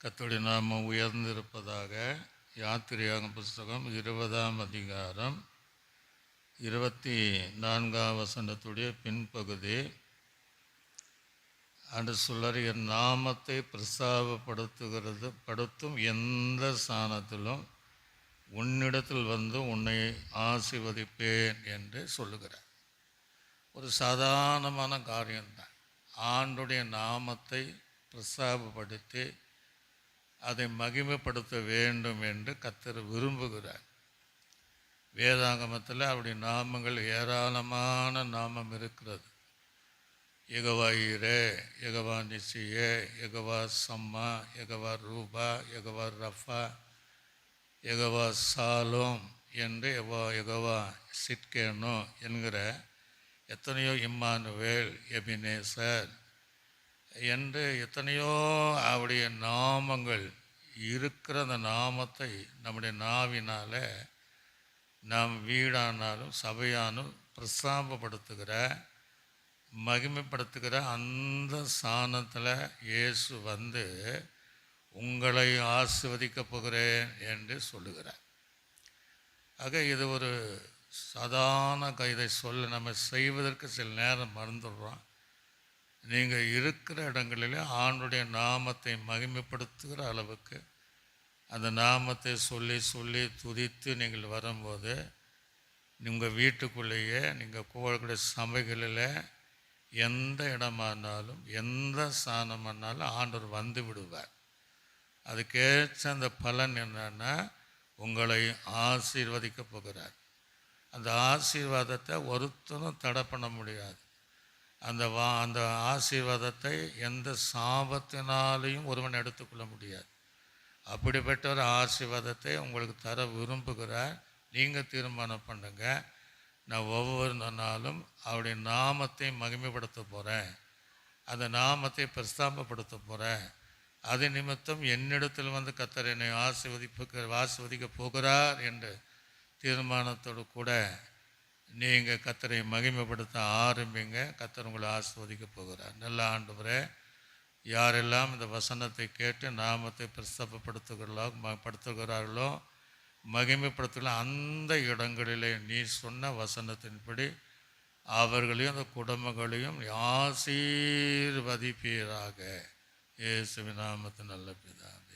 கர்த்தருடைய நாமம் உயர்ந்திருப்பதாக. யாத்திரையாகும் புஸ்தகம் 20ஆம் அதிகாரம் 24ஆம் வசனத்துடைய பின்பகுதி. அன்று சொல்லர், என் நாமத்தை படுத்தும் எந்த ஸ்தானத்திலும் உன்னிடத்தில் வந்து உன்னை ஆசீர்வதிப்பேன் என்று சொல்லுகிறார். ஒரு சாதாரணமான காரியம்தான். ஆண்டுடைய நாமத்தை பிரஸ்தாபப்படுத்தி அதை மகிமைப்படுத்த வேண்டும் என்று கர்த்தர் விரும்புகிறார். வேதாகமத்தில் அவருடைய நாமங்கள் ஏராளமான நாமம் இருக்கிறது. யெகோவா ஈரே, யெகோவா நிசியே, யெகோவா சம்மா, யெகோவா ரூபா, யெகோவா ரஃபா, யெகோவா சாலோம் என்று யெகோவா சிட்கேனோ என்கிற எத்தனையோ, இம்மானுவேல், எபினேசர் என்று எத்தனையோ அவருடைய நாமங்கள் இருக்கிற அந்த நாமத்தை நம்முடைய நாவினால் நாம் வீடானாலும் சபையானும் பிரஸ்தாபப்படுத்துகிற மகிமைப்படுத்துகிற அந்த ஸ்தானத்தில் இயேசு வந்து உங்களை ஆசீர்வதிக்கப் போகிறேன் என்று சொல்லுகிறார். ஆக இது ஒரு சாதாரண இதை சொல்ல நம்ம செய்வதற்கு சில நேரம் மறந்துடுறோம். நீங்கள் இருக்கிற இடங்களில் ஆண்டுடைய நாமத்தை மகிமைப்படுத்துகிற அளவுக்கு அந்த நாமத்தை சொல்லி சொல்லி துதித்து நீங்கள் வரும்போது உங்கள் வீட்டுக்குள்ளேயே நீங்கள் கூடக்கூடிய சபைகளில் எந்த இடமானாலும் எந்த ஸ்தானமானாலும் ஆண்டவர் வந்து விடுவார். அதுக்கேற்ற அந்த பலன் என்னன்னா, உங்களை ஆசீர்வதிக்கப் போகிறார். அந்த ஆசீர்வாதத்தை ஒருத்தரும் தடை பண்ண முடியாது. அந்த ஆசீர்வாதத்தை எந்த சாபத்தினாலையும் ஒருவன் எடுத்துக்கொள்ள முடியாது. அப்படிப்பட்ட ஒரு ஆசீர்வாதத்தை உங்களுக்கு தர விரும்புகிறார். நீங்கள் தீர்மானம் பண்ணுங்க, நான் ஒவ்வொரு நாளும் அவருடைய நாமத்தை மகிமைப்படுத்த போகிறேன், அந்த நாமத்தை பிரஸ்தாபப்படுத்த போகிறேன். அது நிமித்தம் என்னிடத்தில் வந்து கர்த்தர் என்னை ஆசீர்வதிக்க போகிறார் என்ற தீர்மானத்தோடு கூட நீங்கள் கர்த்தரை மகிமைப்படுத்த ஆரம்பிங்க. கர்த்தர் உங்களை ஆசீர்வதிக்க போகிறார். நல்ல ஆண்டவரே, யாரெல்லாம் இந்த வசனத்தை கேட்டு நாமத்தை பிரஸ்தாபப்படுத்துகிறார்களோ மகிமைப்படுத்துகிற அந்த இடங்களிலே நீ சொன்ன வசனத்தின்படி அவர்களையும் அந்த குடும்பங்களையும் ஆசீர்வதிப்பீராக. இயேசுவின் நாமத்தின் நல்ல பிதாவே.